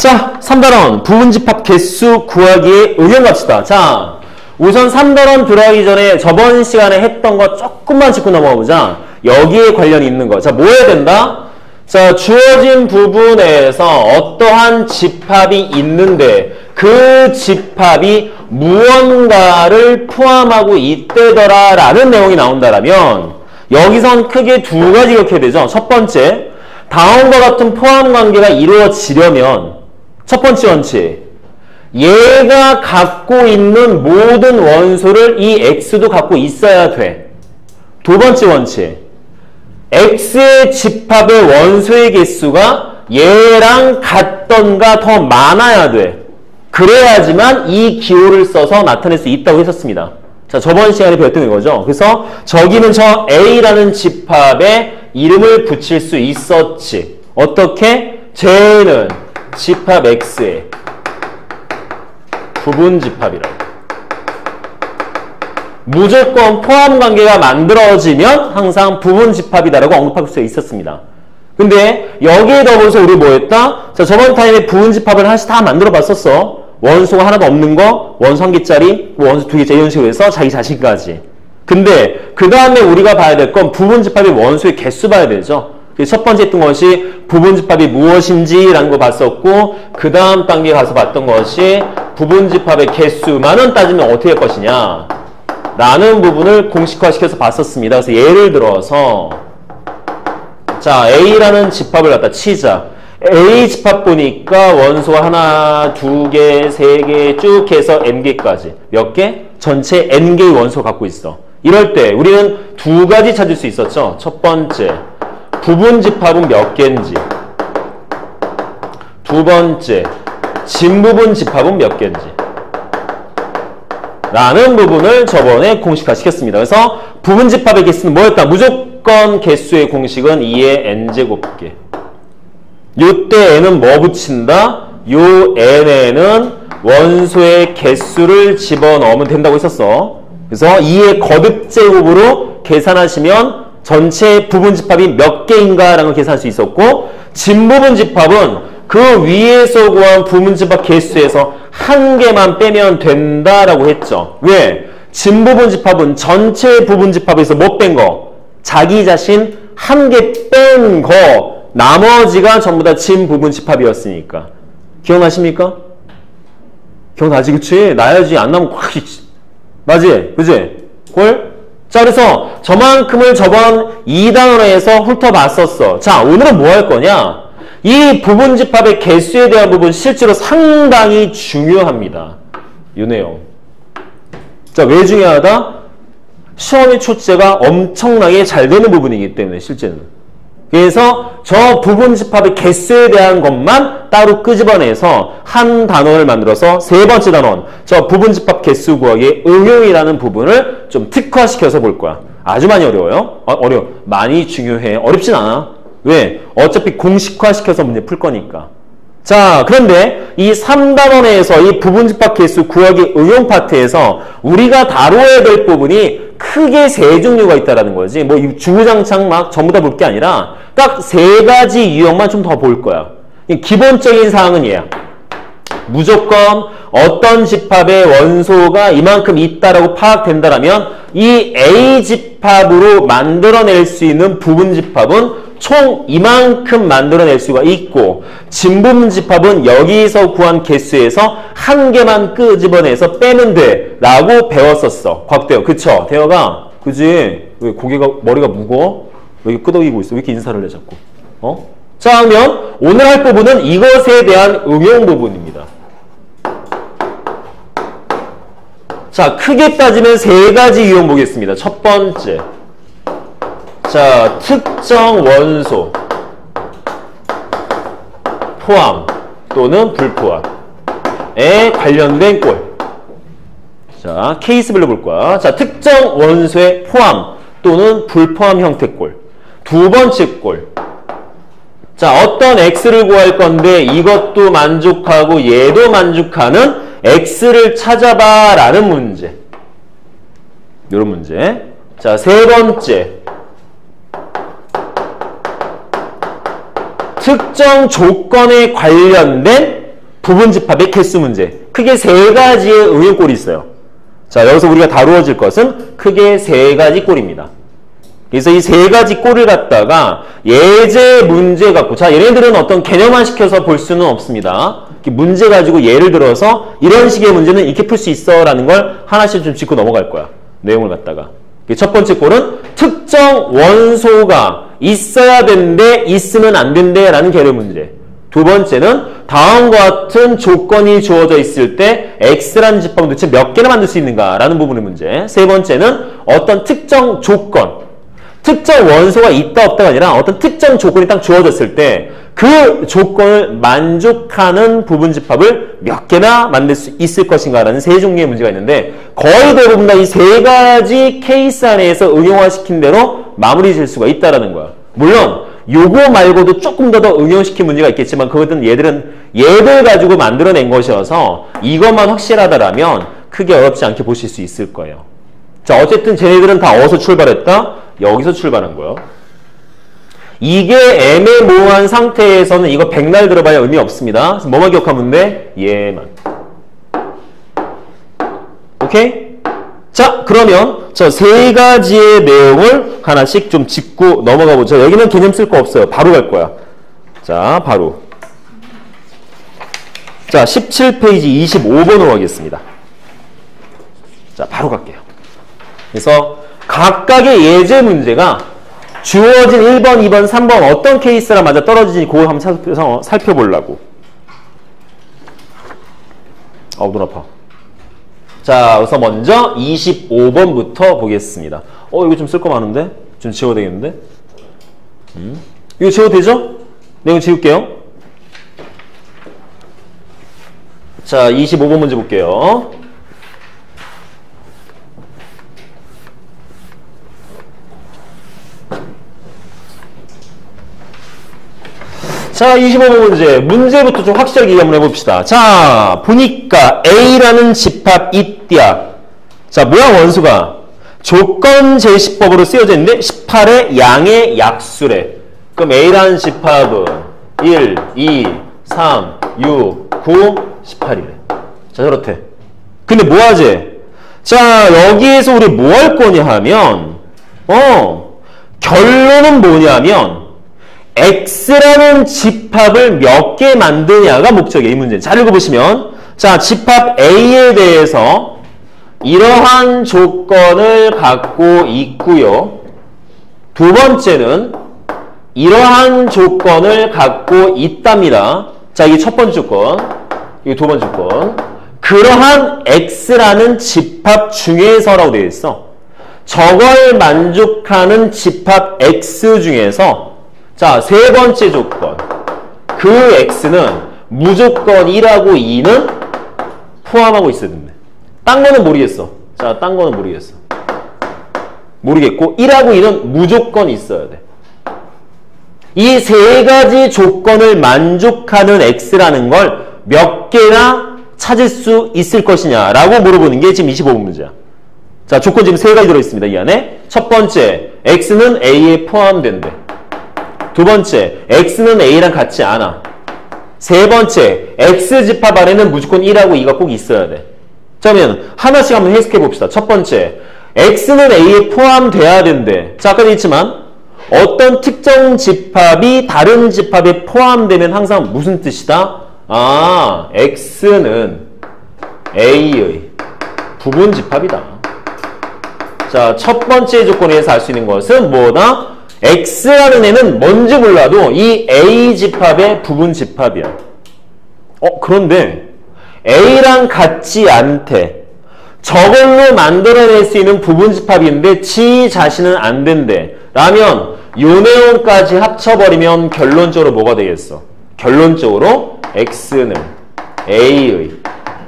자, 3단원 부분집합 개수 구하기의 응용 갑시다. 자, 우선 3단원 들어가기 전에 저번 시간에 했던 거 조금만 짚고 넘어가 보자. 여기에 관련이 있는 거. 자, 뭐 해야 된다? 자, 주어진 부분에서 어떠한 집합이 있는데 그 집합이 무언가를 포함하고 있대더라 라는 내용이 나온다라면 여기선 크게 두 가지 기억해야 되죠. 첫 번째, 다음과 같은 포함 관계가 이루어지려면 첫 번째 원칙, 얘가 갖고 있는 모든 원소를 이 X도 갖고 있어야 돼. 두 번째 원칙, X의 집합의 원소의 개수가 얘랑 같던가 더 많아야 돼. 그래야지만 이 기호를 써서 나타낼 수 있다고 했었습니다. 자, 저번 시간에 배웠던 이거죠. 그래서 저기는 저 A라는 집합에 이름을 붙일 수 있었지. 어떻게? 쟤는 집합 X의 부분 집합이라고. 무조건 포함 관계가 만들어지면 항상 부분 집합이다라고 언급할 수 있었습니다. 근데 여기에 더불어서 우리 뭐 했다? 자, 저번 타임에 부분 집합을 하나씩 다 만들어 봤었어. 원소가 하나도 없는 거, 원소 한 개짜리, 원소 두 개짜리 이런 식으로 해서 자기 자신까지. 근데 그 다음에 우리가 봐야 될 건 부분 집합의 원소의 개수 봐야 되죠. 첫 번째 했던 것이 부분 집합이 무엇인지라는 거 봤었고, 그 다음 단계 가서 봤던 것이 부분 집합의 개수만은 따지면 어떻게 할 것이냐 라는 부분을 공식화시켜서 봤었습니다. 그래서 예를 들어서 자, A라는 집합을 갖다 치자. A 집합 보니까 원소가 하나, 두 개, 세 개 쭉 해서 N개까지. 몇 개? 전체 N개의 원소를 갖고 있어. 이럴 때 우리는 두 가지 찾을 수 있었죠. 첫 번째, 부분 집합은 몇 개인지. 두 번째, 진부분 집합은 몇 개인지. 라는 부분을 저번에 공식화시켰습니다. 그래서 부분 집합의 개수는 뭐였다? 무조건 개수의 공식은 2의 n제곱개. 요때 n은 뭐 붙인다? 요 n에는 원소의 개수를 집어넣으면 된다고 했었어. 그래서 2의 거듭제곱으로 계산하시면 전체 부분 집합이 몇 개인가 라는 걸 계산할 수 있었고, 진부분 집합은 그 위에서 구한 부분 집합 개수에서 한 개만 빼면 된다라고 했죠. 왜? 진부분 집합은 전체 부분 집합에서 못 뺀 거, 자기 자신 한 개 뺀 거, 나머지가 전부 다 진부분 집합이었으니까. 기억나십니까? 기억나지? 그치? 나야지. 안 나면 꽉 맞지? 그치? 꼴? 자, 그래서 저만큼을 저번 2단원에서 훑어봤었어. 자, 오늘은 뭐 할 거냐? 이 부분 집합의 개수에 대한 부분 실제로 상당히 중요합니다. 이 내용. 자, 왜 중요하다? 시험의 출제가 엄청나게 잘 되는 부분이기 때문에 실제는. 그래서 저 부분 집합의 개수에 대한 것만 따로 끄집어내서 한 단원을 만들어서 세 번째 단원, 저 부분 집합 개수 구하기의 응용이라는 부분을 좀 특화시켜서 볼 거야. 아주 많이 어려워요. 어려워. 많이 중요해. 어렵진 않아. 왜? 어차피 공식화시켜서 문제 풀 거니까. 자, 그런데 이 3단원에서 이 부분 집합 개수 구하기 응용 파트에서 우리가 다뤄야 될 부분이 크게 세 종류가 있다라는 거지. 뭐 주구장창 막 전부 다 볼 게 아니라 딱 세 가지 유형만 좀 더 볼 거야. 기본적인 사항은 얘야. 무조건 어떤 집합의 원소가 이만큼 있다라고 파악된다라면 이 A 집합으로 만들어낼 수 있는 부분 집합은 총 이만큼 만들어낼 수가 있고, 진부분 집합은 여기서 구한 개수에서 한 개만 끄집어내서 빼면 돼 라고 배웠었어. 곽대호. 그쵸? 대호가 그지? 왜 고개가 머리가 무거워? 왜 이렇게 끄덕이고 있어? 왜 이렇게 인사를 해 자꾸? 자, 그러면 오늘 할 부분은 이것에 대한 응용 부분입니다. 자, 크게 따지면 세 가지 유형 보겠습니다. 첫 번째, 자, 특정 원소 포함 또는 불포함에 관련된 꼴. 자, 케이스별로 볼 거야. 자, 특정 원소의 포함 또는 불포함 형태 꼴. 두 번째 꼴. 자, 어떤 x를 구할 건데 이것도 만족하고 얘도 만족하는 x를 찾아봐 라는 문제. 이런 문제. 자, 세 번째, 특정 조건에 관련된 부분집합의 개수 문제. 크게 세 가지의 응용꼴이 있어요. 자, 여기서 우리가 다루어질 것은 크게 세 가지 꼴입니다. 그래서 이 세 가지 꼴을 갖다가 예제 문제 갖고, 자, 얘네들은 어떤 개념화 시켜서 볼 수는 없습니다. 문제 가지고 예를 들어서 이런 식의 문제는 이렇게 풀 수 있어 라는 걸 하나씩 좀 짚고 넘어갈 거야. 내용을 갖다가. 첫 번째 꼴은 특정 원소가 있어야 된대, 있으면 안 된대 라는 개념 문제. 두 번째는 다음과 같은 조건이 주어져 있을 때 X라는 집합은 도대체 몇 개나 만들 수 있는가 라는 부분의 문제. 세 번째는 어떤 특정 조건, 특정 원소가 있다 없다가 아니라 어떤 특정 조건이 딱 주어졌을 때 그 조건을 만족하는 부분집합을 몇 개나 만들 수 있을 것인가 라는 세 종류의 문제가 있는데 거의 대부분 다 이 세 가지 케이스 안에서 응용화시킨 대로 마무리 질 수가 있다는 거야. 물론 요거 말고도 조금 더 응용시킨 문제가 있겠지만 그것은 얘들 가지고 만들어낸 것이어서 이것만 확실하다라면 크게 어렵지 않게 보실 수 있을 거예요. 자, 어쨌든 쟤네들은 다 어디서 출발했다? 여기서 출발한 거예요. 이게 애매모호한 상태에서는 이거 백날 들어봐야 의미 없습니다. 그래서 뭐만 기억하면 돼? 얘만. 오케이? 자, 그러면 저 세 가지의 내용을 하나씩 좀 짚고 넘어가 보죠. 여기는 개념 쓸 거 없어요. 바로 갈 거야. 자, 바로. 자, 17페이지 25번으로 가겠습니다. 자, 바로 갈게요. 그래서 각각의 예제 문제가 주어진 1번, 2번, 3번 어떤 케이스랑 맞아 떨어지는지 그걸 한번 살펴보려고. 눈 아파. 자, 그래서 먼저 25번부터 보겠습니다. 이거 좀 쓸 거 많은데? 좀 지워야 되겠는데? 이거 지워도 되죠? 네, 이거 지울게요. 자, 25번 문제 볼게요. 자, 25번 문제. 문제부터 좀 확실하게 얘기 한번 해봅시다. 자, 보니까 A라는 집합 있디야. 자, 모양 원수가 조건 제시법으로 쓰여져 있는데 18의 양의 약수래. 그럼 A라는 집합은 1, 2, 3, 6, 9, 18이래. 자, 저렇대. 근데 뭐 하지? 자, 여기에서 우리 뭐 할 거냐 하면 결론은 뭐냐면 X라는 집합을 몇 개 만드냐가 목적이에요. 이 문제는. 잘 읽어보시면 자, 집합 A에 대해서 이러한 조건을 갖고 있고요. 두 번째는 이러한 조건을 갖고 있답니다. 자, 이게 첫 번째 조건, 이게 두 번째 조건. 그러한 X라는 집합 중에서라고 되어 있어. 저걸 만족하는 집합 X 중에서 자, 세 번째 조건. 그 X는 무조건 1하고 2는 포함하고 있어야 된대. 딴 거는 모르겠어. 자, 딴 거는 모르겠어. 모르겠고 1하고 2는 무조건 있어야 돼. 이 세 가지 조건을 만족하는 X라는 걸 몇 개나 찾을 수 있을 것이냐라고 물어보는 게 지금 25번 문제야. 자, 조건 지금 세 가지 들어있습니다. 이 안에. 첫 번째, X는 A에 포함된대. 두 번째, X는 A랑 같지 않아. 세 번째, X집합 안에는 무조건 1하고 2가 꼭 있어야 돼. 자, 그러면 하나씩 한번 해석해 봅시다. 첫 번째, X는 A에 포함돼야 된대. 자, 아까도 했지만 어떤 특정 집합이 다른 집합에 포함되면 항상 무슨 뜻이다? 아, X는 A의 부분집합이다. 자, 첫 번째 조건에서 알 수 있는 것은 뭐다? X라는 애는 뭔지 몰라도 이 A집합의 부분집합이야. 그런데 A랑 같지 않대. 저걸로 만들어낼 수 있는 부분집합인데 지 자신은 안 된대. 라면 요 내용까지 합쳐버리면 결론적으로 뭐가 되겠어? 결론적으로 X는 A의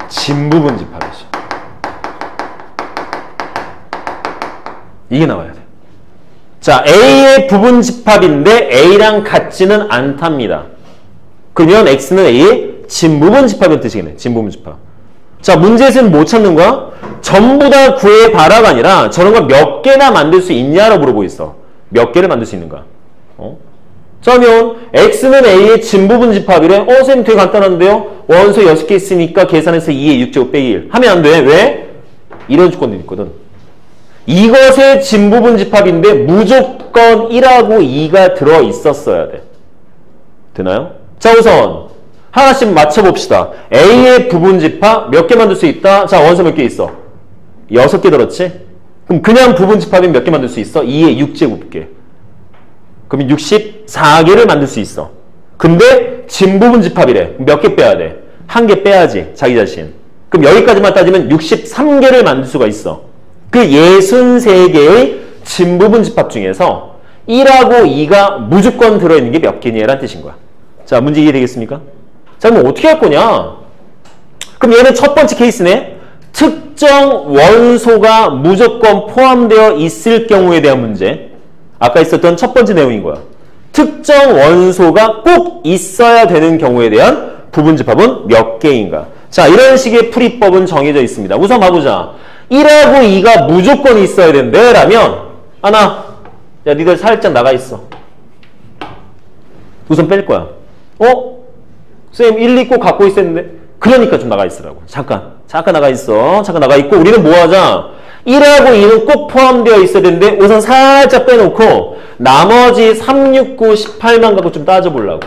진부분집합이죠. 이게 나와야 돼. 자, A의 부분집합인데 A랑 같지는 않답니다. 그러면 X는 A의 진부분집합이라는 뜻이겠네. 진부분집합. 자, 문제에서는 뭐 찾는 거야? 전부 다 구해봐라가 아니라 저런 걸 몇 개나 만들 수 있냐로 물어보고 있어. 몇 개를 만들 수 있는가? 자, 그러면 x는 a의 진부분집합이래. 쌤 되게 간단한데요? 원소 6개 있으니까 계산해서 2의 6제곱 빼기 1. 하면 안 돼. 왜? 이런 조건들이 있거든. 이것의 진부분집합인데 무조건 1하고 2가 들어있었어야 돼. 되나요? 자, 우선 하나씩 맞춰봅시다. a의 부분집합 몇 개 만들 수 있다? 자, 원소 몇 개 있어? 6개 들었지? 그럼 그냥 부분집합이 몇 개 만들 수 있어? 2의 6제곱개. 그럼 64개를 만들 수 있어. 근데 진부분집합이래. 몇 개 빼야 돼? 1개 빼야지. 자기 자신. 그럼 여기까지만 따지면 63개를 만들 수가 있어. 그 63개의 진부분집합 중에서 1하고 2가 무조건 들어있는 게 몇 개냐 라는 뜻인 거야. 자, 문제 이해되겠습니까? 자, 그럼 어떻게 할 거냐? 그럼 얘는 첫 번째 케이스네. 특정 원소가 무조건 포함되어 있을 경우에 대한 문제. 아까 있었던 첫 번째 내용인 거야. 특정 원소가 꼭 있어야 되는 경우에 대한 부분집합은 몇 개인가? 자, 이런 식의 풀이법은 정해져 있습니다. 우선 봐보자. 1하고 2가 무조건 있어야 된대. 라면 하나, 야, 니들 살짝 나가 있어. 우선 뺄 거야. 쌤 1, 2 꼭 갖고 있었는데? 그러니까 좀 나가 있으라고. 잠깐 나가 있어. 잠깐 나가 있고 우리는 뭐 하자? 1하고 2는 꼭 포함되어 있어야 되는데 우선 살짝 빼놓고 나머지 3, 6, 9, 18만 갖고 좀 따져보려고.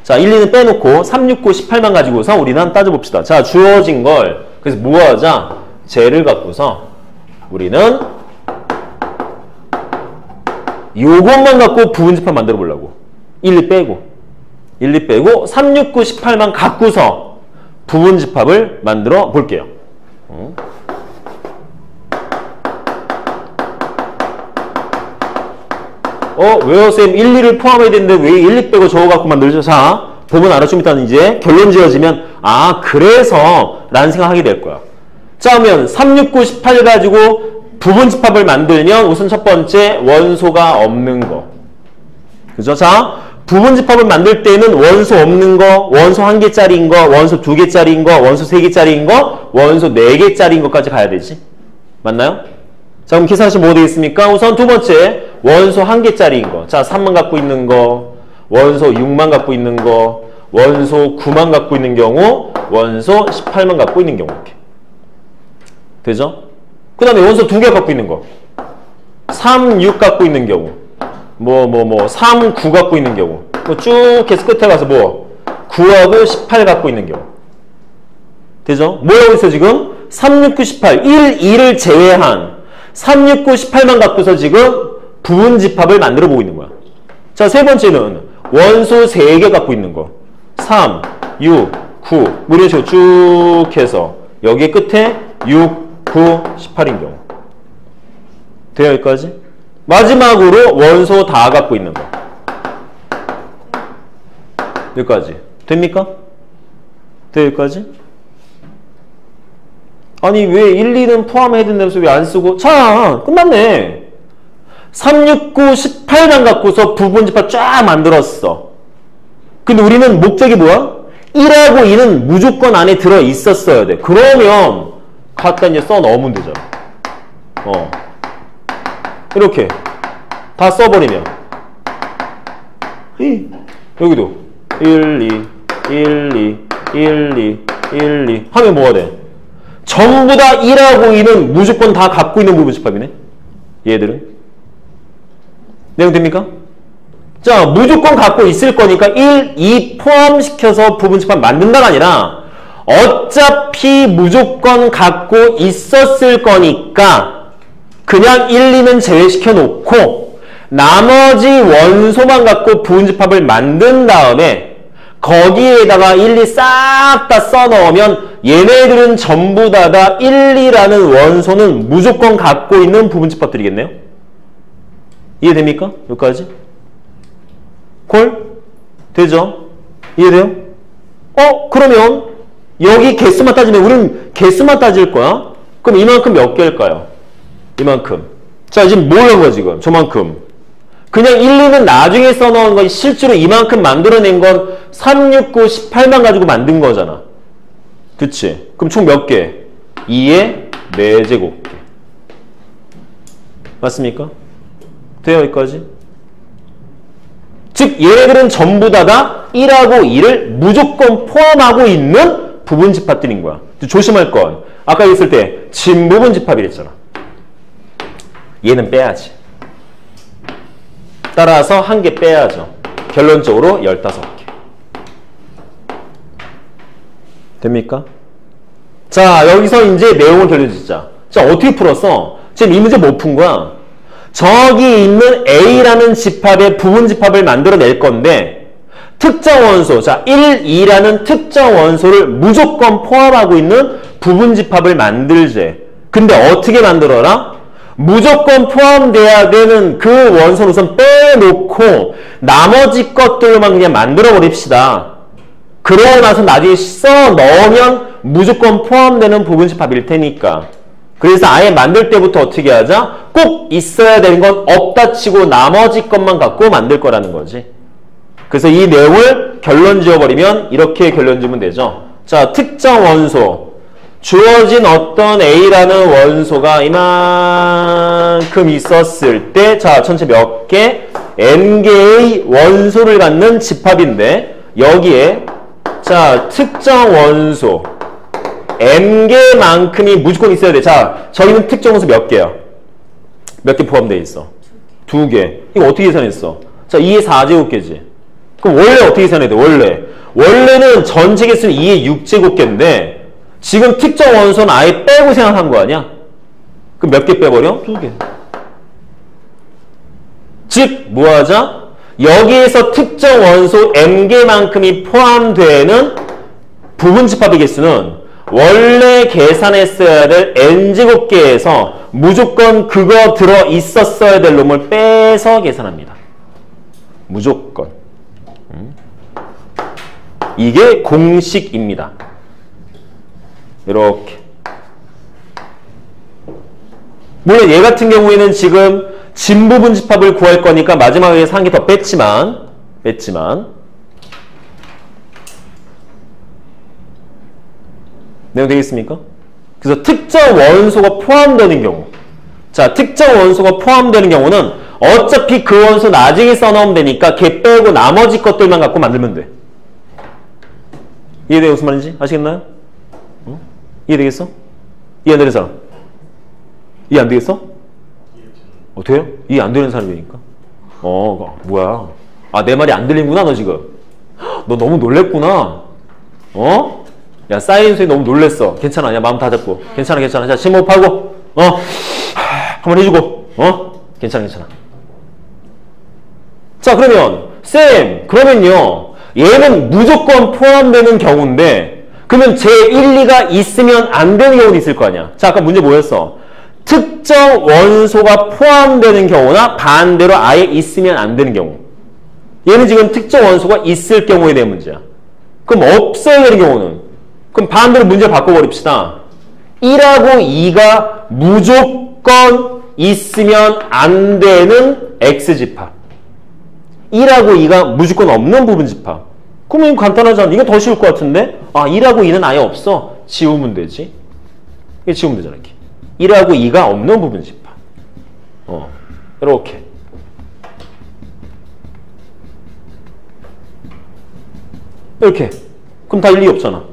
자, 1, 2는 빼놓고 3, 6, 9, 18만 가지고서 우리는 한번 따져봅시다. 자, 주어진 걸 그래서 뭐 하자? 쟤를 갖고서 우리는 요것만 갖고 부분집합 만들어 보려고. 1, 2 빼고 3, 6, 9, 18만 갖고서 부분집합을 만들어 볼게요. 왜요? 쌤 1, 2를 포함해야 되는데 왜 1, 2 빼고 저거 갖고 만들죠? 자, 보면 알아. 좀 이따 이제 결론 지어지면 그래서 라는 생각하게 될 거야. 자, 그러면 3, 6, 9, 18 가지고 부분집합을 만들면 우선 첫 번째 원소가 없는 거. 그죠? 자, 부분집합을 만들 때는 원소 없는 거, 원소 1개짜리인 거, 원소 2개짜리인 거, 원소 3개짜리인 거, 원소 4개짜리인 것까지 가야 되지. 맞나요? 자, 그럼 계산하시면 뭐 되겠습니까? 우선 두 번째, 원소 1개짜리인 거. 자, 3만 갖고 있는 거, 원소 6만 갖고 있는 거, 원소 9만 갖고 있는 경우, 원소 18만 갖고 있는 경우. 이렇게. 되죠? 그 다음에 원소 2개 갖고 있는 거. 3, 6 갖고 있는 경우. 3, 9 갖고 있는 경우. 쭉 해서 끝에 가서 9하고 18 갖고 있는 경우. 되죠? 뭐라고 있어, 지금? 3, 6, 9, 18. 1, 2를 제외한 3, 6, 9, 18만 갖고서 지금 부분집합을 만들어 보고 있는 거야. 자, 세 번째는 원소 3개 갖고 있는 거. 3, 6, 9. 이런 식으로 쭉 해서 여기 끝에 6, 9, 18인 경우. 돼요, 여기까지? 마지막으로 원소 다 갖고 있는 거. 여기까지. 됩니까? 돼요, 여기까지? 아니, 왜 1, 2는 포함해야 된다면서 왜 안 쓰고? 자, 끝났네. 3, 6, 9, 18만 갖고서 부분집합 쫙 만들었어. 근데 우리는 목적이 뭐야? 1하고 2는 무조건 안에 들어 있었어야 돼. 그러면 갖다 이제 써 넣으면 되잖아. 이렇게 다 써버리면 여기도 1, 2, 1, 2, 1, 2, 1, 2 하면 뭐가 돼? 전부 다 1하고 2는 무조건 다 갖고 있는 부분집합이네. 얘들은. 내용 됩니까? 자, 무조건 갖고 있을 거니까 1, 2 포함시켜서 부분집합 만든다가 아니라 어차피 무조건 갖고 있었을 거니까 그냥 1, 2는 제외시켜 놓고 나머지 원소만 갖고 부분집합을 만든 다음에 거기에다가 1, 2 싹 다 써넣으면 얘네들은 전부 다 1, 2라는 원소는 무조건 갖고 있는 부분집합들이겠네요. 이해됩니까? 여기까지? 콜? 되죠? 이해돼요? 그러면 여기 개수만 따지면 우리는 개수만 따질 거야. 그럼 이만큼 몇 개일까요? 이만큼. 자, 지금 뭘 한 거야, 지금? 저만큼. 그냥 1, 2는 나중에 써놓은 건 실제로 이만큼 만들어낸 건 3, 6, 9, 18만 가지고 만든 거잖아. 그치? 그럼 총 몇 개? 2의 4제곱개. 맞습니까? 돼요, 여기까지? 즉 얘네들은 전부 다가 1하고 2를 무조건 포함하고 있는 부분집합들인 거야. 조심할 건 아까 있을 때 진부분집합이랬잖아. 얘는 빼야지. 따라서 한 개 빼야죠. 결론적으로 15개. 됩니까? 자, 여기서 이제 내용을 결론짓자. 자, 어떻게 풀었어? 지금 이 문제 못 푼 거야. 저기 있는 A라는 집합의 부분집합을 만들어낼 건데 특정 원소, 자 1, 2라는 특정 원소를 무조건 포함하고 있는 부분집합을 만들재. 근데 어떻게 만들어라? 무조건 포함돼야 되는 그 원소를 우선 빼놓고 나머지 것들만 그냥 만들어 버립시다. 그러고 나서 나중에 써 넣으면 무조건 포함되는 부분집합일 테니까. 그래서 아예 만들 때부터 어떻게 하자? 꼭 있어야 되는 건 없다 치고 나머지 것만 갖고 만들 거라는 거지. 그래서 이 내용을 결론 지어버리면 이렇게 결론 지으면 되죠. 자, 특정 원소. 주어진 어떤 A라는 원소가 이만큼 있었을 때, 자, 전체 몇 개? N개의 원소를 갖는 집합인데, 여기에, 자, 특정 원소. N개만큼이 무조건 있어야 돼. 자, 저희는 특정 원소 몇 개야? 몇 개 포함되어 있어? 2개. 이거 어떻게 계산했어? 자, 2의 4제곱개지. 그럼 원래 어떻게 계산해야 돼? 원래는 전체 개수는 2의 6제곱개인데 지금 특정 원소는 아예 빼고 생각한 거 아니야? 그럼 몇 개 빼버려? 2개. 즉, 뭐 하자? 여기에서 특정 원소 N개만큼이 포함되는 부분집합의 개수는 원래 계산했어야 될 N제곱개에서 무조건 그거 들어 있었어야 될 놈을 빼서 계산합니다. 무조건. 이게 공식입니다. 이렇게. 물론 얘 같은 경우에는 지금 진부분집합을 구할 거니까 마지막에 한 개 더 뺐지만 내용 되겠습니까? 그래서 특정 원소가 포함되는 경우, 자, 특정 원소가 포함되는 경우는 어차피 그 원소 나중에 써놓으면 되니까 걔 빼고 나머지 것들만 갖고 만들면 돼. 이해돼요? 무슨 말인지? 아시겠나요? 어? 이해되겠어? 이해 안 되는 사람? 이해 안 되겠어? 돼요? 이해 안 되는 사람이니까. 뭐야. 아, 내 말이 안 들리는구나, 너 지금. 너 너무 놀랬구나. 야, 사이언스에 너무 놀랬어. 괜찮아. 야, 마음 다 잡고. 괜찮아. 자, 심호흡하고, 한번 해주고, 괜찮아. 자, 그러면, 쌤, 그러면요, 얘는 무조건 포함되는 경우인데, 그러면 제1, 2가 있으면 안 되는 경우도 있을 거 아니야. 자, 아까 문제 뭐였어? 특정 원소가 포함되는 경우나 반대로 아예 있으면 안 되는 경우. 얘는 지금 특정 원소가 있을 경우에 대한 문제야. 그럼 없어야 되는 경우는? 그럼 반대로 문제를 바꿔버립시다. 1하고 2가 무조건 있으면 안 되는 X집합. 1하고 2가 무조건 없는 부분집합. 그러면 간단하잖아. 이거 더 쉬울 것 같은데? 1하고 2는 아예 없어. 지우면 되지. 이게 지우면 되잖아. 이렇게. 1하고 2가 없는 부분집합. 이렇게. 이렇게. 그럼 다 일리 없잖아.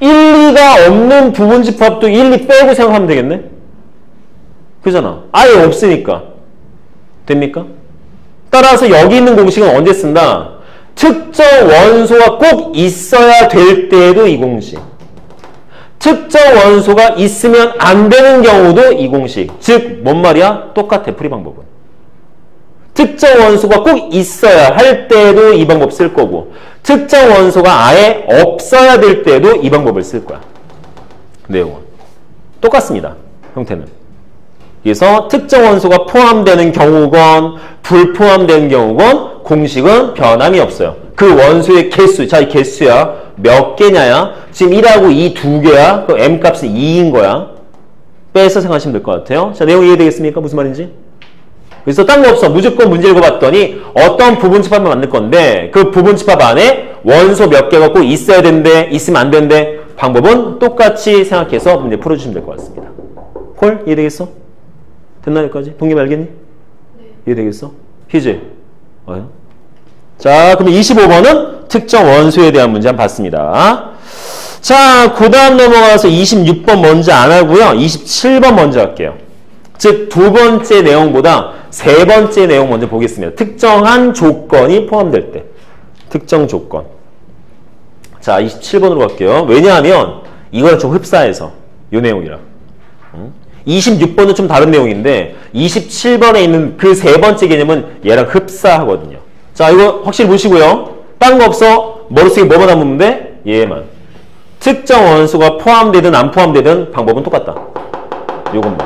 1, 2가 없는 부분집합도 1, 2 빼고 생각하면 되겠네? 그잖아. 아예 없으니까. 됩니까? 따라서 여기 있는 공식은 언제 쓴다? 특정 원소가 꼭 있어야 될 때에도 이 공식. 특정 원소가 있으면 안 되는 경우도 이 공식. 즉, 뭔 말이야? 똑같아, 풀이 방법은. 특정 원소가 꼭 있어야 할 때에도 이 방법 쓸 거고, 특정 원소가 아예 없어야 될 때에도 이 방법을 쓸 거야. 내용은. 똑같습니다. 형태는. 그래서 특정 원소가 포함되는 경우건 불포함되는 경우건 공식은 변함이 없어요. 그 원소의 개수, 자, 이 개수야. 몇 개냐야? 지금 1하고 2 두 개야. 그 M값은 2인 거야. 빼서 생각하시면 될 것 같아요. 자, 내용 이해되겠습니까? 무슨 말인지? 그래서 딴 거 없어. 무조건 문제 읽어봤더니 어떤 부분집합만 만들 건데 그 부분집합 안에 원소 몇 개가 꼭 있어야 된대, 있으면 안 된대. 방법은 똑같이 생각해서 문제 풀어주시면 될 것 같습니다. 콜? 이해되겠어? 됐나 여기까지? 동립 알겠니? 네. 이해되겠어? 희지? 자, 그럼 25번은 특정 원소에 대한 문제 한번 봤습니다. 자, 그 다음 넘어가서 26번 먼저 안 하고요. 27번 먼저 할게요. 즉, 두 번째 내용보다 세 번째 내용 먼저 보겠습니다. 특정한 조건이 포함될 때. 특정 조건. 자, 27번으로 갈게요. 왜냐하면 이거랑 좀 흡사해서. 이 내용이랑. 26번은 좀 다른 내용인데 27번에 있는 그 세 번째 개념은 얘랑 흡사하거든요. 자, 이거 확실히 보시고요. 딴 거 없어. 머릿속에 뭐만 남으면 돼? 얘만. 특정 원소가 포함되든 안 포함되든 방법은 똑같다. 요것만.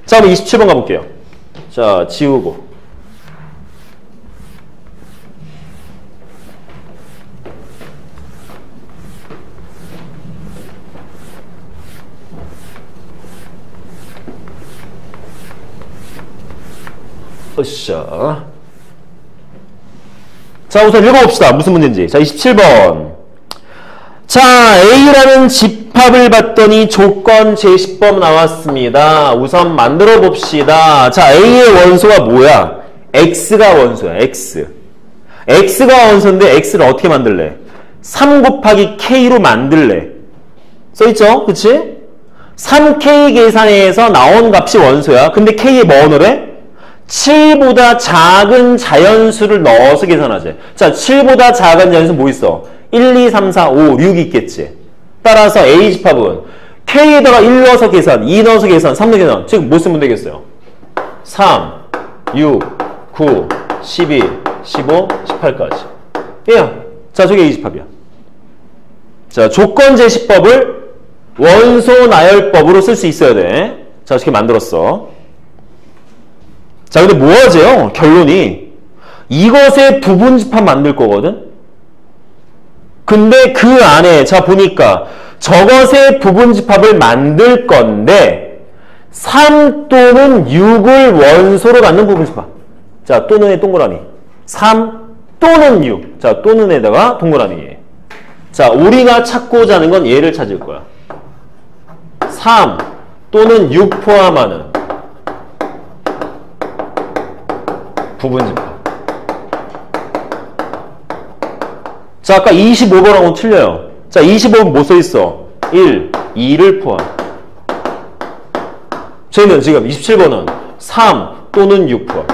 자, 그럼 27번 가볼게요. 자, 지우고. 으쌰. 자, 우선 읽어봅시다. 무슨 문제인지. 자, 27번. 자, A라는 집합을 봤더니 조건 제시법 나왔습니다. 우선 만들어 봅시다. 자, A의 원소가 뭐야? X가 원소야. X. X가 원소인데 X를 어떻게 만들래? 3 곱하기 K로 만들래. 써있죠? 그치? 3K 계산해서 나온 값이 원소야. 근데 K에 뭐 넣으래? 7보다 작은 자연수를 넣어서 계산하지. 자, 7보다 작은 자연수 뭐 있어? 1, 2, 3, 4, 5, 6 있겠지. 따라서 A집합은 K에다가 1 넣어서 계산, 2 넣어서 계산, 3 넣어서 계산. 즉, 뭐 쓰면 되겠어요? 3, 6, 9, 12, 15, 18까지. 얘야. 자, 저게 A집합이야. 자, 조건제시법을 원소 나열법으로 쓸 수 있어야 돼. 자, 이렇게 만들었어. 자, 근데 뭐 하죠? 결론이 이것의 부분집합 만들 거거든? 근데 그 안에 자 보니까 저것의 부분집합을 만들 건데 3 또는 6을 원소로 갖는 부분집합. 자, 또는의 동그라미. 3 또는 6. 자, 또는에다가 동그라미. 자, 우리가 찾고자 하는 건 얘를 찾을 거야. 3 또는 6 포함하는 부분집합. 자, 아까 25번하고는 틀려요. 자, 25번 뭐 써있어? 1, 2를 포함. 저희는 지금 27번은 3 또는 6 포함.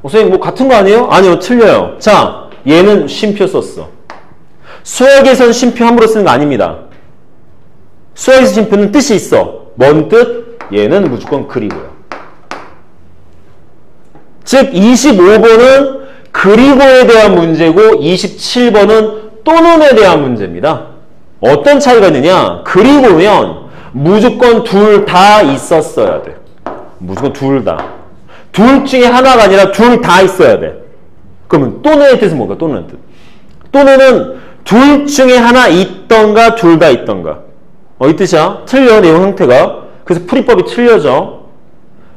선생님 뭐 같은 거 아니에요? 아니요, 틀려요. 자, 얘는 쉼표 썼어. 수학에선 쉼표 함부로 쓰는 거 아닙니다. 수학에서 쉼표는 뜻이 있어. 뭔 뜻? 얘는 무조건 그리고요. 즉 25번은 그리고에 대한 문제고 27번은 또는에 대한 문제입니다. 어떤 차이가 있느냐? 그리고면 무조건 둘 다 있었어야 돼. 무조건 둘 다. 둘 중에 하나가 아니라 둘 다 있어야 돼. 그러면 또는의 뜻은 뭔가? 또는의 뜻. 또는은 둘 중에 하나 있던가 둘 다 있던가. 이 뜻이야. 틀려, 내용 형태가. 그래서 풀이법이 틀려져.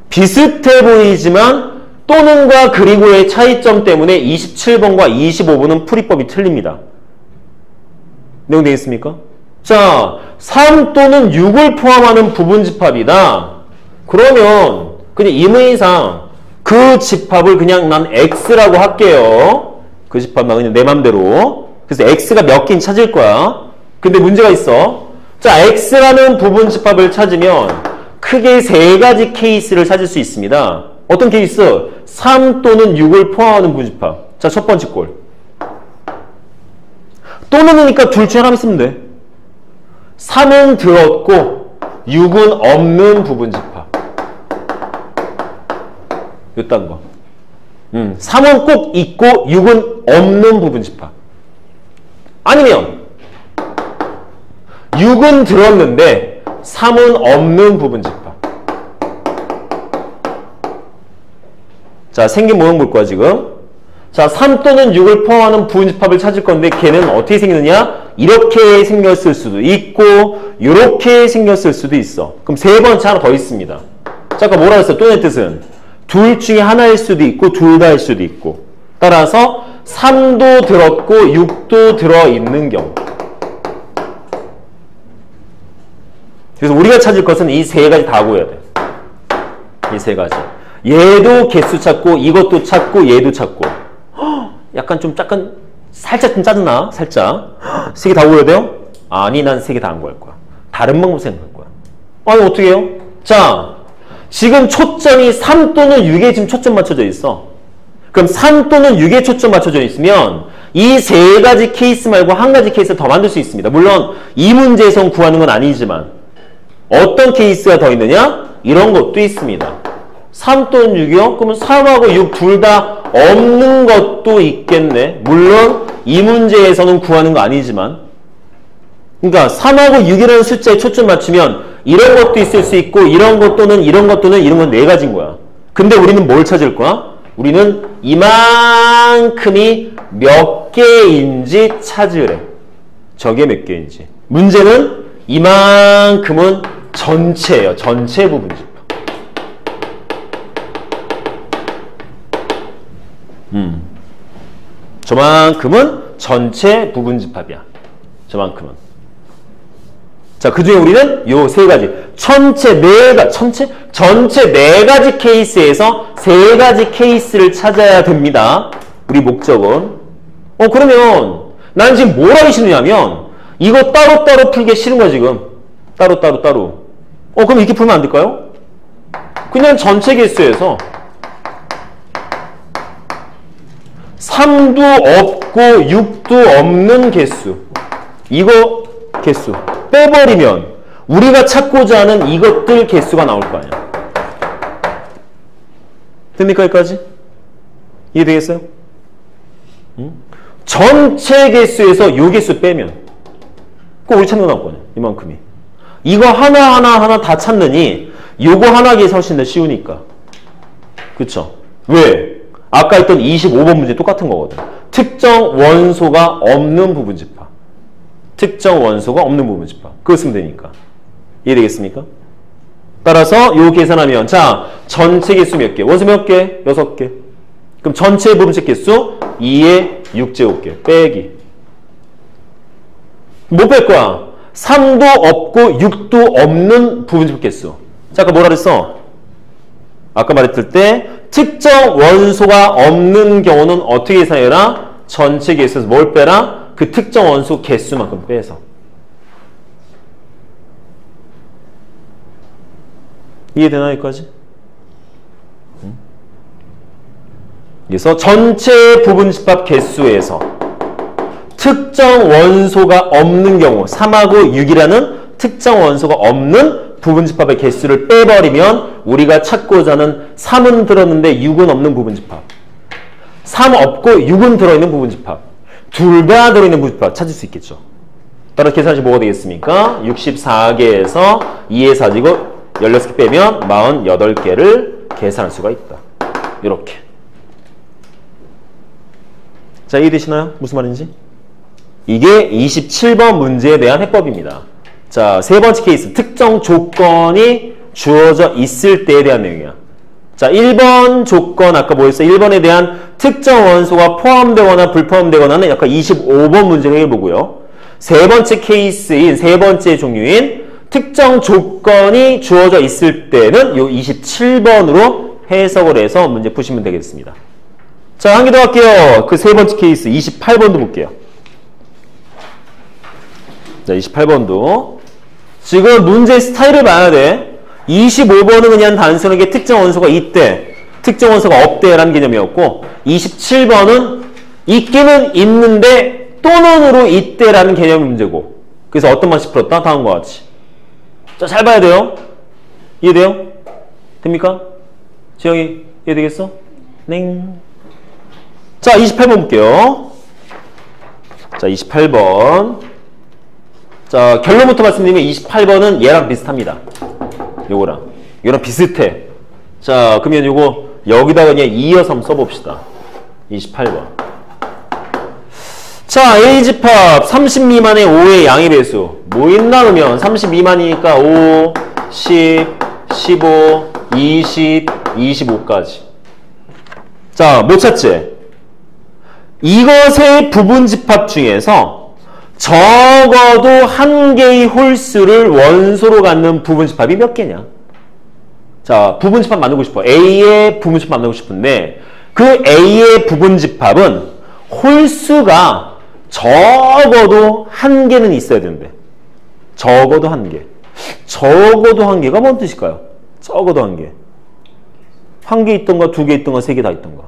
비슷해 보이지만 또는과 그리고의 차이점 때문에 27번과 25번은 풀이법이 틀립니다. 내용 되겠습니까? 자, 3 또는 6을 포함하는 부분집합이다. 그러면 그냥 임의상 그 집합을 그냥 난 X라고 할게요. 그 집합만 그냥 내 맘대로. 그래서 X가 몇 개인지 찾을 거야. 근데 문제가 있어. 자, X라는 부분집합을 찾으면 크게 세 가지 케이스를 찾을 수 있습니다. 어떤 케이스? 3 또는 6을 포함하는 부분집합. 자, 첫 번째 꼴. 또는이니까 둘 중에 하나 있으면 돼. 3은 들었고 6은 없는 부분집합. 요딴 거. 3은 꼭 있고 6은 없는 부분집합. 아니면 6은 들었는데 3은 없는 부분집합. 자, 생긴 모형 볼 거야, 지금. 자, 3 또는 6을 포함하는 부분집합을 찾을 건데 걔는 어떻게 생겼느냐? 이렇게 생겼을 수도 있고 이렇게 생겼을 수도 있어. 그럼 세 번째 하나 더 있습니다. 자, 아까 뭐라 했어? 또는 뜻은 둘 중에 하나일 수도 있고 둘 다일 수도 있고. 따라서 3도 들었고 6도 들어있는 경우. 그래서 우리가 찾을 것은 이 세 가지 다 구해야 돼. 이 세 가지. 얘도 개수 찾고 이것도 찾고 얘도 찾고 약간 살짝 좀 짜증나. 살짝. 세 개 다 구해야 돼요? 아니 난 세 개 다 안 구할 거야. 다른 방법 생각할 거야. 아니 어떻게 해요? 자 지금 초점이 3 또는 6에 지금 초점 맞춰져 있어. 그럼 3 또는 6에 초점 맞춰져 있으면 이 세 가지 케이스 말고 한 가지 케이스를 더 만들 수 있습니다. 물론 이 문제에선 구하는 건 아니지만 어떤 케이스가 더 있느냐? 이런 것도 있습니다. 3 또는 6이요? 그러면 3하고 6 둘 다 없는 것도 있겠네. 물론 이 문제에서는 구하는 거 아니지만 그러니까 3하고 6이라는 숫자에 초점 맞추면 이런 것도 있을 수 있고 이런 것 또는 이런 것 또는 이런 건 네 가지인 거야. 근데 우리는 뭘 찾을 거야? 우리는 이만큼이 몇 개인지 찾으래. 저게 몇 개인지. 문제는 이만큼은 전체예요. 전체 부분집. 저만큼은 전체 부분집합이야. 저만큼은. 자, 그 중에 우리는 요 세 가지. 전체 네 가지 케이스에서 세 가지 케이스를 찾아야 됩니다. 우리 목적은. 그러면 나는 지금 뭘 하기 싫으냐면 이거 따로따로 풀기 싫은 거야, 지금. 따로. 그럼 이렇게 풀면 안 될까요? 그냥 전체 개수에서 3도 없고 6도 없는 개수. 이거 개수. 빼버리면 우리가 찾고자 하는 이것들 개수가 나올 거 아니야. 됩니까? 여기까지? 이해되겠어요? 전체 개수에서 요 개수 빼면 꼭 우리 찾는 거 나올 거냐. 이만큼이. 이거 하나 다 찾느니 요거 하나 계산 훨씬 더 쉬우니까. 그쵸? 왜? 아까 했던 25번 문제 똑같은 거거든. 특정 원소가 없는 부분집합. 특정 원소가 없는 부분집합. 그거 쓰면 되니까. 이해되겠습니까? 따라서 요 계산하면 자 전체 개수 몇 개? 원소 몇 개? 6개. 그럼 전체 부분집 개수 2의 6제곱개 빼기. 뭐 뺄 거야? 3도 없고 6도 없는 부분집 개수. 자, 아까 뭐라 그랬어? 아까 말했을 때 특정 원소가 없는 경우는 어떻게 계산해라? 전체 개수에서 뭘 빼라? 그 특정 원소 개수만큼 빼서. 이해되나 여기까지? 그래서 전체 부분집합 개수에서 특정 원소가 없는 경우 3하고 6이라는 특정 원소가 없는 부분집합의 개수를 빼버리면 우리가 찾고자 하는 3은 들었는데 6은 없는 부분집합, 3 없고 6은 들어있는 부분집합, 둘 다 들어있는 부분집합 찾을 수 있겠죠. 따라 계산하시 뭐가 되겠습니까? 64개에서 2의 4제곱 16개 빼면 48개를 계산할 수가 있다. 이렇게. 자, 이해되시나요? 무슨 말인지? 이게 27번 문제에 대한 해법입니다. 자, 세 번째 케이스. 특정 조건이 주어져 있을 때에 대한 내용이야. 자, 1번 조건 아까 뭐 했어? 1번에 대한 특정 원소가 포함되거나 불포함되거나는 약간 25번 문제를 해보고요. 세 번째 케이스인 세 번째 종류인 특정 조건이 주어져 있을 때는 요 27번으로 해석을 해서 문제 푸시면 되겠습니다. 자, 한 개 더 할게요. 그 세 번째 케이스 28번도 볼게요. 자, 28번도 지금 문제 스타일을 봐야 돼. 25번은 그냥 단순하게 특정 원소가 있대, 특정 원소가 없대라는 개념이었고 27번은 있기는 있는데 또는으로 있대라는 개념의 문제고. 그래서 어떤 맛이 풀었다? 다음과 같이. 자, 잘 봐야 돼요. 이해돼요? 됩니까? 지영이 이해되겠어? 넹. 자, 28번 볼게요. 자, 28번. 자, 결론부터 말씀드리면 28번은 얘랑 비슷합니다. 요거랑. 요랑 비슷해. 자, 그러면 요거 여기다가 그냥 이어서 한번 써봅시다. 28번. 자, A집합 30 미만의 5의 양의 배수. 뭐 있나 그러면 30 미만이니까 5, 10, 15, 20, 25까지. 자, 뭐 찾지? 이것의 부분집합 중에서 적어도 한 개의 홀수를 원소로 갖는 부분집합이 몇 개냐? 자, 부분집합 만들고 싶어. A의 부분집합 만들고 싶은데 그 A의 부분집합은 홀수가 적어도 한 개는 있어야 되는데 적어도 한 개. 적어도 한 개가 뭔 뜻일까요? 적어도 한 개. 한 개 있던가, 두 개 있던가, 세 개 다 있던가.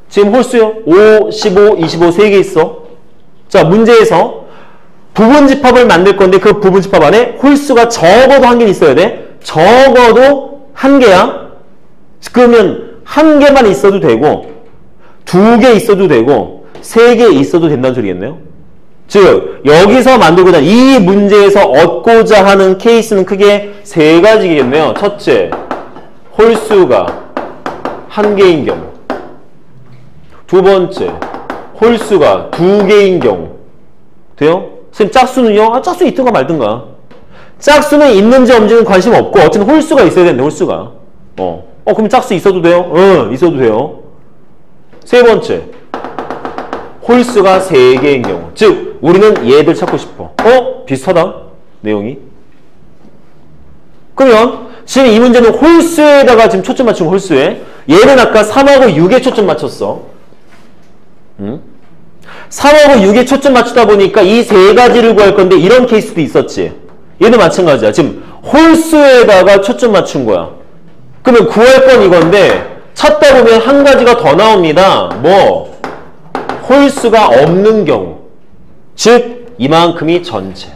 지금 홀수요? 5, 15, 25, 세 개 있어. 자, 문제에서 부분집합을 만들 건데 그 부분집합 안에 홀수가 적어도 한 개 있어야 돼. 적어도 한 개야. 그러면 한 개만 있어도 되고 두 개 있어도 되고 세 개 있어도 된다는 소리겠네요. 즉 여기서 만들고자 이 문제에서 얻고자 하는 케이스는 크게 세 가지겠네요. 첫째, 홀수가 한 개인 경우. 두 번째, 홀수가 두 개인 경우. 돼요? 선생님 짝수는요? 짝수 있든가 말든가. 짝수는 있는지 없는지는 관심 없고 어쨌든 홀수가 있어야 되는데 홀수가. 그럼 짝수 있어도 돼요? 있어도 돼요. 세 번째, 홀수가 세 개인 경우. 즉 우리는 얘들 찾고 싶어. 비슷하다. 내용이. 그러면 지금 이 문제는 홀수에다가 지금 초점 맞춘 홀수에 얘는 아까 3하고 6에 초점 맞췄어. 3하고 6에 초점 맞추다 보니까 이 세 가지를 구할 건데 이런 케이스도 있었지. 얘도 마찬가지야. 지금 홀수에다가 초점 맞춘 거야. 그러면 구할 건 이건데 찾다 보면 한 가지가 더 나옵니다. 뭐? 홀수가 없는 경우. 즉 이만큼이 전체.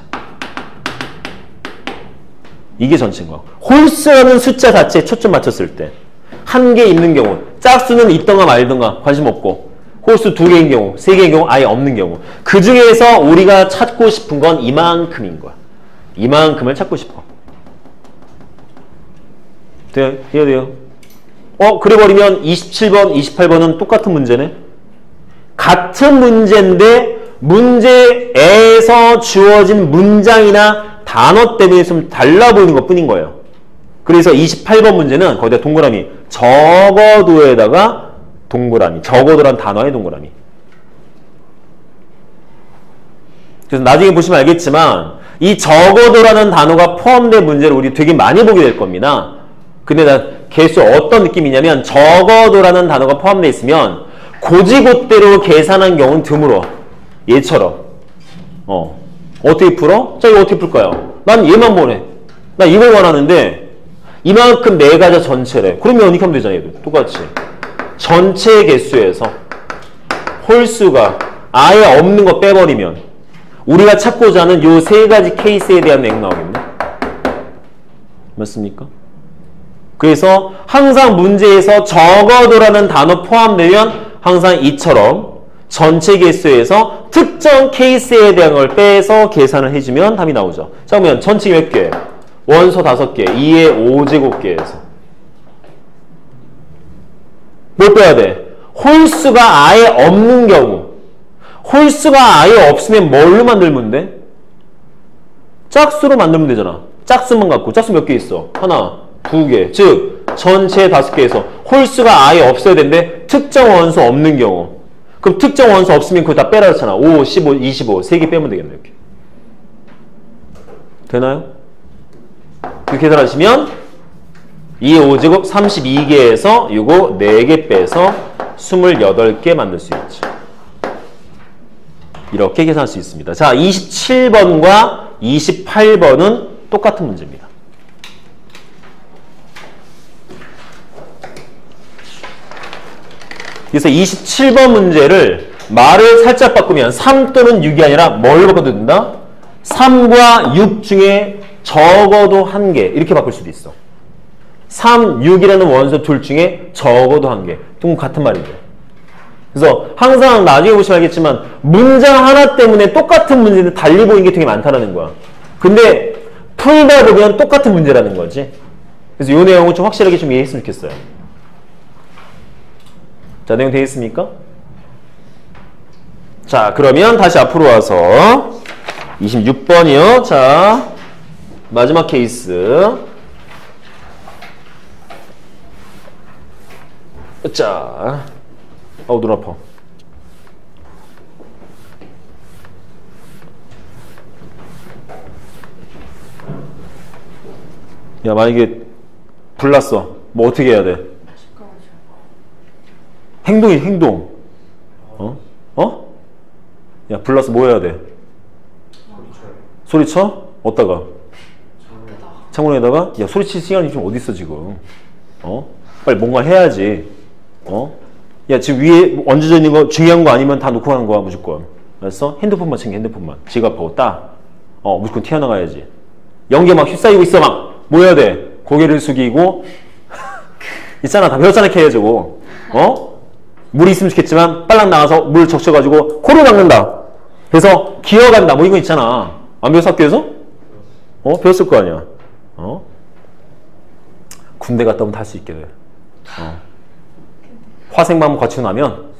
이게 전체인 거야. 홀수라는 숫자 자체에 초점 맞췄을 때 한 개 있는 경우, 짝수는 있던가 말던가 관심 없고 홀수 두 개인 경우, 세 개인 경우 아예 없는 경우. 그 중에서 우리가 찾고 싶은 건 이만큼인 거야. 이만큼을 찾고 싶어. 돼요? 돼요? 그래 버리면 27번, 28번은 똑같은 문제네. 같은 문제인데 문제에서 주어진 문장이나 단어 때문에 좀 달라 보이는 것 뿐인 거예요. 그래서 28번 문제는 거기다 동그라미, 적어도에다가 동그라미, 적어도란 단어의 동그라미. 그래서 나중에 보시면 알겠지만 이 적어도라는 단어가 포함된 문제를 우리 되게 많이 보게 될 겁니다. 근데 난 개수 어떤 느낌이냐면 적어도라는 단어가 포함되어 있으면 고지고대로 계산한 경우는 드물어. 얘처럼. 어떻게 풀어? 자, 이거 어떻게 풀까요? 난 얘만 보내. 나 이걸 원하는데 이만큼 네 가지 전체래. 그러면 이렇게 하면 되잖아. 얘도 똑같이. 전체 개수에서 홀수가 아예 없는 거 빼버리면 우리가 찾고자 하는 요 세 가지 케이스에 대한 내용 나오겠네. 맞습니까? 그래서 항상 문제에서 적어도라는 단어 포함되면 항상 이처럼 전체 개수에서 특정 케이스에 대한 걸 빼서 계산을 해주면 답이 나오죠. 자, 그러면 전체 몇 개? 원소 5개, 2의 5제곱계에서 뭘 빼야 돼? 홀수가 아예 없는 경우. 홀수가 아예 없으면 뭘로 만들면 돼? 짝수로 만들면 되잖아. 짝수만 갖고. 짝수 몇 개 있어? 하나, 두 개. 즉 전체 5개에서 홀수가 아예 없어야 되는데 특정 원소 없는 경우. 그럼 특정 원소 없으면 그거 다 빼라 했잖아. 5, 15, 25. 3개 빼면 되겠네. 이렇게. 되나요? 이렇게 계산하시면 2의 5제곱 32개에서 이거 4개 빼서 28개 만들 수 있죠. 이렇게 계산할 수 있습니다. 자, 27번과 28번은 똑같은 문제입니다. 그래서 27번 문제를 말을 살짝 바꾸면 3 또는 6이 아니라 뭘로 바꿔도 된다? 3과 6 중에 적어도 1개 이렇게 바꿀 수도 있어. 3, 6이라는 원소 둘 중에 적어도 1개. 좀 같은 말이죠. 그래서 항상 나중에 보시면 알겠지만 문장 하나 때문에 똑같은 문제인데 달리 보이는 게 되게 많다는 거야. 근데 풀다 보면 똑같은 문제라는 거지. 그래서 이 내용을 좀 확실하게 좀 이해했으면 좋겠어요. 자, 내용 되겠습니까? 자, 그러면 다시 앞으로 와서 26번이요. 자, 마지막 케이스. 자, 눈 아파. 야, 만약에 불났어. 뭐 어떻게 해야 돼? 행동이 행동. 어? 야, 불러서 뭐 해야 돼? 소리쳐? 어디다가? 창문에다가? 야, 소리칠 시간이 좀 어디 있어 지금? 빨리 뭔가 해야지. 야, 지금 위에 얹어져 있는 거 중요한 거 아니면 다 놓고 가는 거야 무조건. 알았어? 핸드폰만 챙겨, 핸드폰만. 지갑하고 딱. 무조건 튀어나가야지. 연기에 막 휩싸이고 있어 막. 뭐 해야 돼? 고개를 숙이고 있잖아, 다 배웠잖아, 걔 저거. 물이 있으면 좋겠지만 빨랑 나가서 물 적셔가지고 코를 닦는다. 그래서 기어간다. 뭐 이거 있잖아. 안 배웠어, 학교에서? 배웠을 거 아니야. 군대 갔다 오면 다 할 수 있게 돼. 화생방 거치고 나면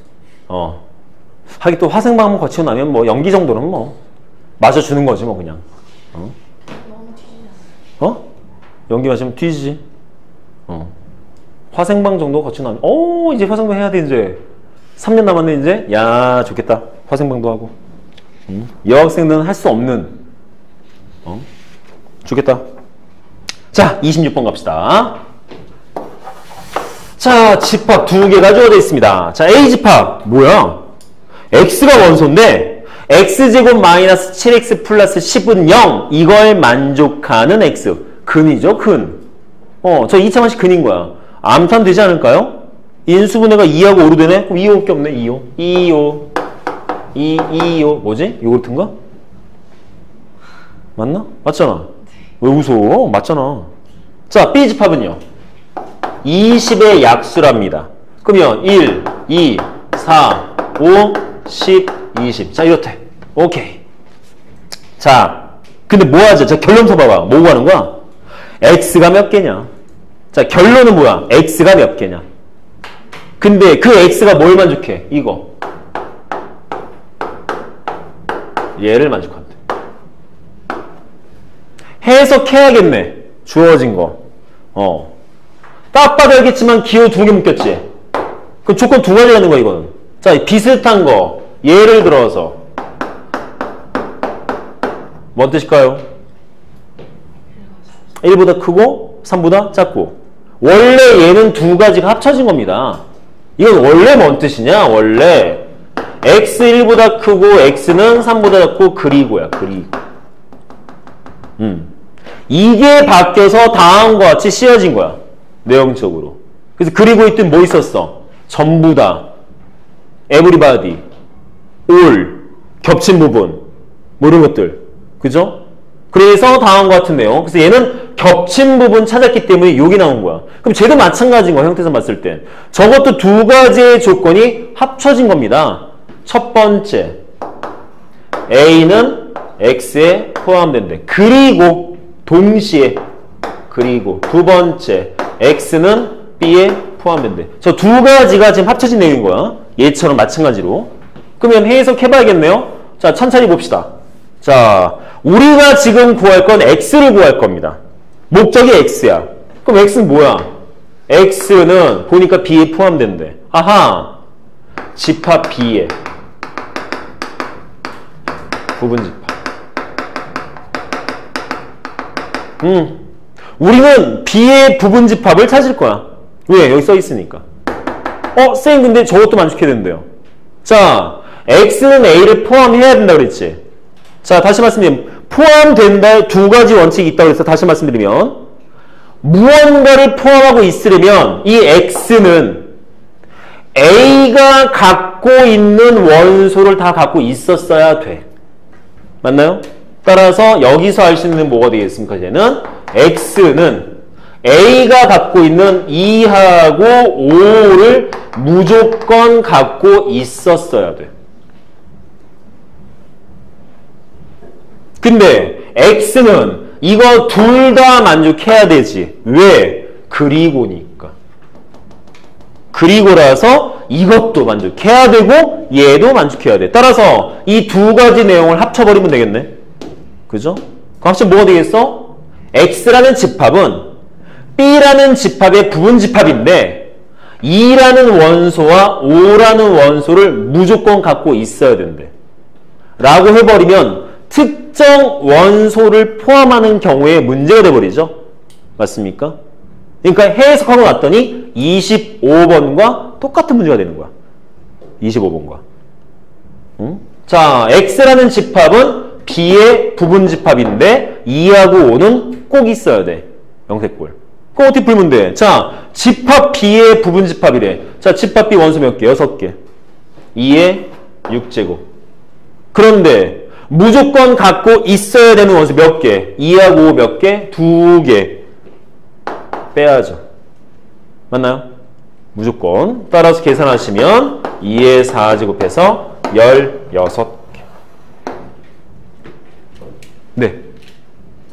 하긴 또 화생방 거치고 나면 뭐 연기 정도는 뭐 맞아주는 거지 뭐 그냥. 너무 뒤지잖아. 연기 맞으면 뒤지지. 화생방 정도 거치고 나면 이제 화생방 해야 돼. 이제 3년 남았네 이제. 야, 좋겠다. 화생방도 하고. 여학생들은 할 수 없는. 좋겠다. 자, 26번 갑시다. 자, 집합 두 개가 주어져 있습니다. 자, A 집합 뭐야? x가 원소인데 x제곱 마이너스 7x 플러스 10은 0. 이걸 만족하는 x. 근이죠, 근. 저 2차원식 근인 거야. 암산 되지 않을까요? 인수분해가 2하고 5로 되네? 그럼 2호밖에 없네. 2호. 2호. 뭐지? 요거트인가? 맞나? 맞잖아. 왜 웃어? 맞잖아. 자, B 집합은요. 20의 약수랍니다. 그러면 1, 2, 4, 5, 10, 20. 자, 이렇대. 오케이. 자, 근데 뭐 하죠? 자, 결론 써봐봐. 뭐 하는 거야? x가 몇 개냐? 자, 결론은 뭐야? x가 몇 개냐? 근데 그 x가 뭘 만족해? 이거. 얘를 만족한대. 해석해야겠네. 주어진 거. 딱 봐도 알겠지만 기호 두 개 묶였지? 그 조건 두 가지라는 거야, 이거는. 자, 비슷한 거. 예를 들어서. 뭔 뜻일까요? 1보다 크고 3보다 작고. 원래 얘는 두 가지가 합쳐진 겁니다. 이건 원래 뭔 뜻이냐? 원래 x 1보다 크고 x는 3보다 작고 그리고야. 그리고. 이게 바뀌어서 다음과 같이 씌워진 거야. 내용적으로. 그래서 그리고 있던 뭐 있었어? 전부 다. everybody. all. 겹친 부분. 뭐 이런 것들. 그죠? 그래서 다음과 같은 내용. 그래서 얘는 겹친 부분 찾았기 때문에 여기 나온 거야. 그럼 쟤도 마찬가지인 거야. 형태상 봤을 때. 저것도 두 가지의 조건이 합쳐진 겁니다. 첫 번째. A는 X에 포함된대. 그리고 동시에. 그리고 두 번째. X는 B에 포함된대. 저 두 가지가 지금 합쳐진 내용인 거야. 얘처럼 마찬가지로. 그러면 해석해봐야겠네요. 자, 천천히 봅시다. 자, 우리가 지금 구할 건 X를 구할 겁니다. 목적이 X야. 그럼 X는 뭐야? X는 보니까 B에 포함된대. 아하. 집합 B에. 부분집합. 우리는 B의 부분집합을 찾을 거야. 왜? 여기 써 있으니까. 쌤 근데 저것도 만족해야 된대요. 자, X는 A를 포함해야 된다 그랬지. 자, 다시 말씀드리면 포함된다 두 가지 원칙이 있다고 해서 다시 말씀드리면 무언가를 포함하고 있으려면 이 X는 A가 갖고 있는 원소를 다 갖고 있었어야 돼. 맞나요? 따라서 여기서 알 수 있는 뭐가 되겠습니까? 이제는 X는 A가 갖고 있는 2하고 5를 무조건 갖고 있었어야 돼. 근데 X는 이거 둘 다 만족해야 되지. 왜? 그리고니까. 그리고라서 이것도 만족해야 되고 얘도 만족해야 돼. 따라서 이 두 가지 내용을 합쳐버리면 되겠네. 그죠? 그럼 합치면 뭐가 되겠어? X라는 집합은 B라는 집합의 부분집합인데 2라는 원소와 5라는 원소를 무조건 갖고 있어야 된대. 라고 해버리면 특정 원소를 포함하는 경우에 문제가 돼버리죠. 맞습니까? 그러니까 해석하고 났더니 25번과 똑같은 문제가 되는 거야. 25번과. 응? 자, X라는 집합은 B의 부분집합인데 2하고 5는 꼭 있어야 돼. 영색골. 그럼 어떻게 풀면 돼? 자, 집합 B의 부분집합이래. 자, 집합 B 원수 몇 개? 6개. 2의 6제곱. 그런데 무조건 갖고 있어야 되는 원수 몇 개? 2하고 5 몇 개? 2개. 빼야죠. 맞나요? 무조건. 따라서 계산하시면 2의 4제곱해서 16개. 네.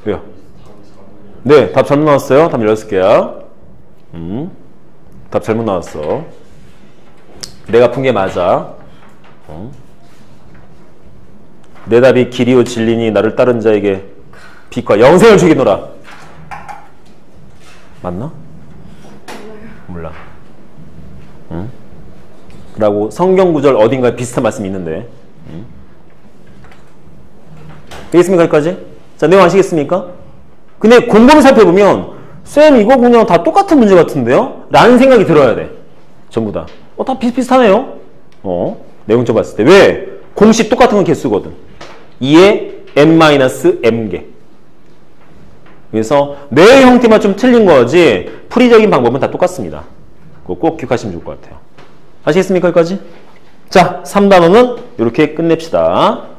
왜요? 네, 답 잘못 나왔어요. 답 16개야. 답 잘못 나왔어. 내가 푼 게 맞아. 내 답이 길이요 진리니 나를 따른 자에게 빛과 영생을 주기노라. 맞나? 몰라. 응? 라고 성경 구절 어딘가에 비슷한 말씀이 있는데. 되겠습니까? 여기까지? 자, 내용 아시겠습니까? 근데 곰곰이 살펴보면 쌤 이거 그냥 다 똑같은 문제 같은데요? 라는 생각이 들어야 돼. 전부 다. 다 비슷비슷하네요. 내용적 봤을 때. 왜? 공식 똑같은 건 개수거든. 2의 n-m개. 그래서 내 형태만 좀 틀린 거지 풀이적인 방법은 다 똑같습니다. 그거 꼭 기억하시면 좋을 것 같아요. 아시겠습니까? 여기까지? 자, 3단원은 이렇게 끝냅시다.